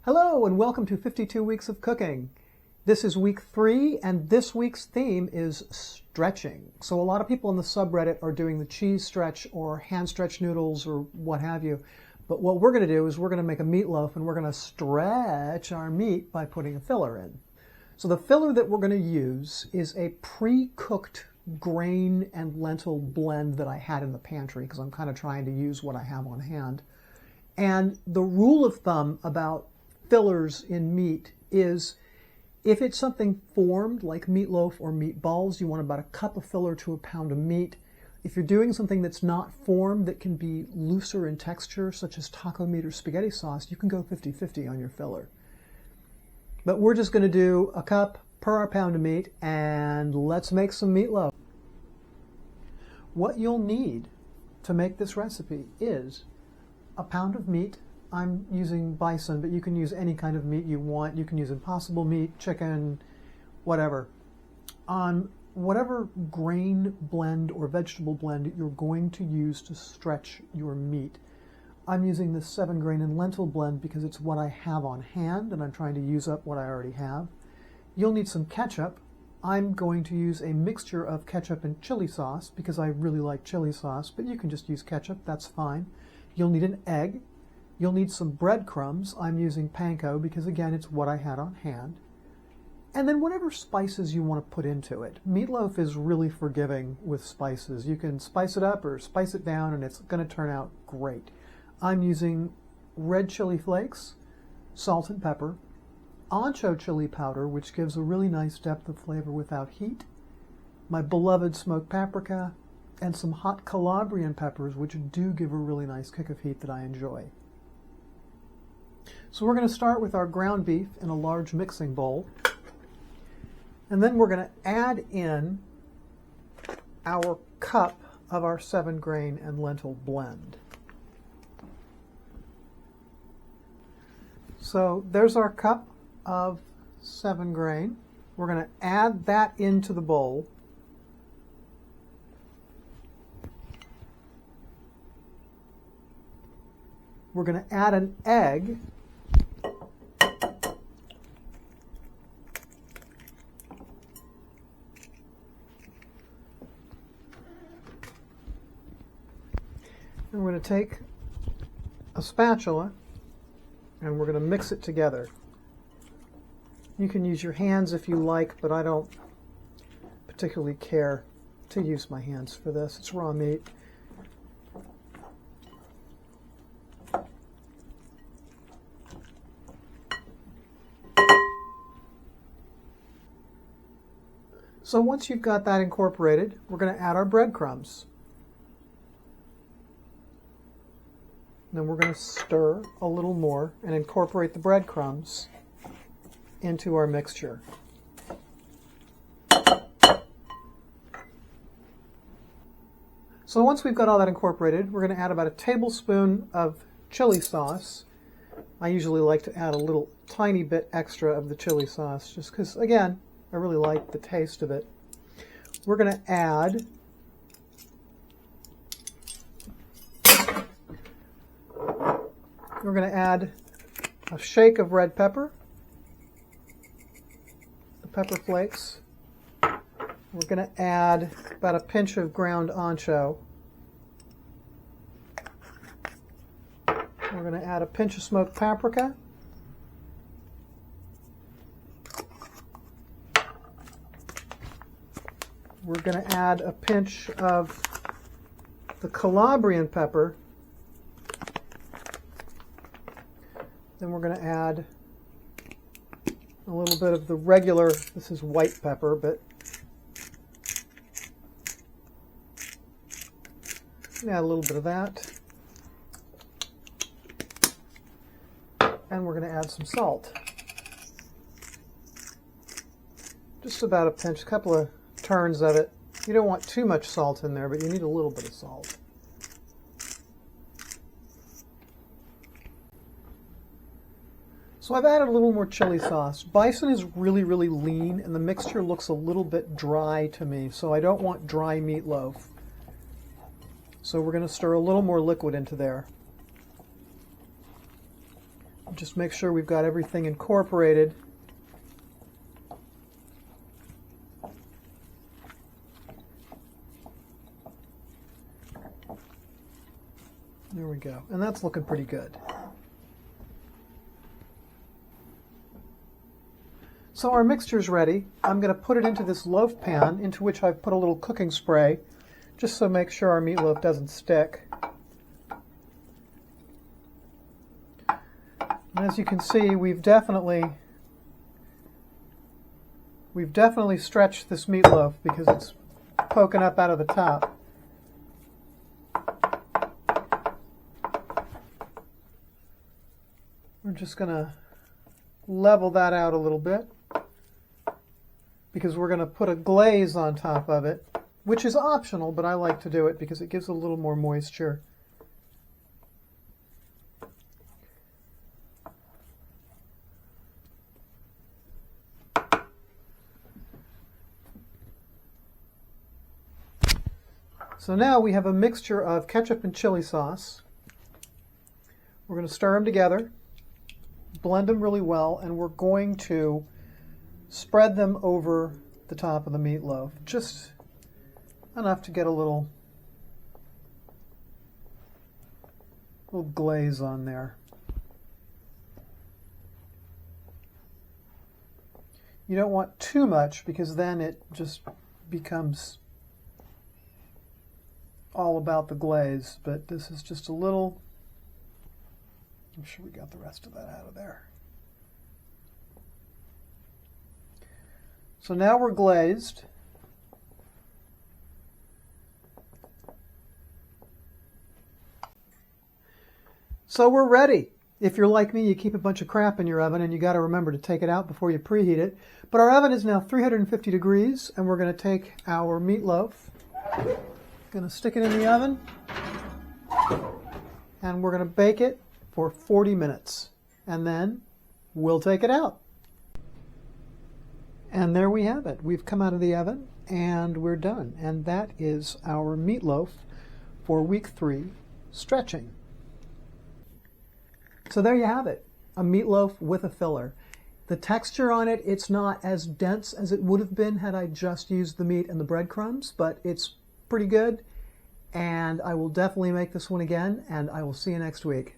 Hello and welcome to 52 Weeks of Cooking. This is week 3 and this week's theme is stretching. So a lot of people in the subreddit are doing the cheese stretch or hand stretch noodles or what have you. But what we're going to do is we're going to make a meatloaf and we're going to stretch our meat by putting a filler in. So the filler that we're going to use is a pre-cooked grain and lentil blend that I had in the pantry because I'm kind of trying to use what I have on hand. And the rule of thumb about fillers in meat is if it's something formed like meatloaf or meatballs, you want about a cup of filler to a pound of meat. If you're doing something that's not formed, that can be looser in texture, such as taco meat or spaghetti sauce, you can go 50-50 on your filler. But we're just going to do a cup per our pound of meat, and let's make some meatloaf. What you'll need to make this recipe is a pound of meat. I'm using bison, but you can use any kind of meat you want. You can use impossible meat, chicken, whatever. On whatever grain blend or vegetable blend you're going to use to stretch your meat. I'm using this 7-grain and lentil blend because it's what I have on hand and I'm trying to use up what I already have. You'll need some ketchup. I'm going to use a mixture of ketchup and chili sauce because I really like chili sauce, but you can just use ketchup, that's fine. You'll need an egg. You'll need some breadcrumbs. I'm using panko because, again, it's what I had on hand. And then whatever spices you want to put into it. Meatloaf is really forgiving with spices. You can spice it up or spice it down and it's going to turn out great. I'm using red chili flakes, salt and pepper, ancho chili powder, which gives a really nice depth of flavor without heat, my beloved smoked paprika, and some hot Calabrian peppers, which do give a really nice kick of heat that I enjoy. So we're going to start with our ground beef in a large mixing bowl. And then we're going to add in our cup of our 7-grain and lentil blend. So there's our cup of 7-grain. We're going to add that into the bowl. We're going to add an egg. And we're going to take a spatula and we're going to mix it together. You can use your hands if you like, but I don't particularly care to use my hands for this. It's raw meat. So once you've got that incorporated, we're going to add our breadcrumbs. Then we're going to stir a little more and incorporate the breadcrumbs into our mixture. So once we've got all that incorporated, we're going to add about a tablespoon of chili sauce. I usually like to add a little tiny bit extra of the chili sauce just because, again, I really like the taste of it. We're going to add a shake of red pepper, the pepper flakes. We're going to add about a pinch of ground ancho. We're going to add a pinch of smoked paprika. We're going to add a pinch of the Calabrian pepper. Then we're going to add a little bit of the regular, this is white pepper, but add a little bit of that. And we're going to add some salt. Just about a pinch, a couple of turns of it. You don't want too much salt in there, but you need a little bit of salt. So I've added a little more chili sauce. Bison is really, really lean, and the mixture looks a little bit dry to me, so I don't want dry meatloaf. So we're going to stir a little more liquid into there. Just make sure we've got everything incorporated. There we go. And that's looking pretty good. So our mixture's ready. I'm going to put it into this loaf pan, into which I've put a little cooking spray, just so make sure our meatloaf doesn't stick. And as you can see, we've definitely stretched this meatloaf because it's poking up out of the top. We're just going to level that out a little bit because we're going to put a glaze on top of it, which is optional, but I like to do it because it gives it a little more moisture. So now we have a mixture of ketchup and chili sauce. We're going to stir them together, blend them really well, and we're going to spread them over the top of the meatloaf, just enough to get a little glaze on there. You don't want too much because then it just becomes all about the glaze, but this is just a little. I'm sure we got the rest of that out of there. So now we're glazed. So we're ready. If you're like me, you keep a bunch of crap in your oven and you got to remember to take it out before you preheat it. But our oven is now 350 degrees and we're going to take our meatloaf, going to stick it in the oven, and we're going to bake it for 40 minutes. And then we'll take it out. And there we have it. We've come out of the oven and we're done. And that is our meatloaf for week 3 stretching. So there you have it, a meatloaf with a filler. The texture on it, it's not as dense as it would have been had I just used the meat and the breadcrumbs, but it's pretty good. And I will definitely make this one again, and I will see you next week.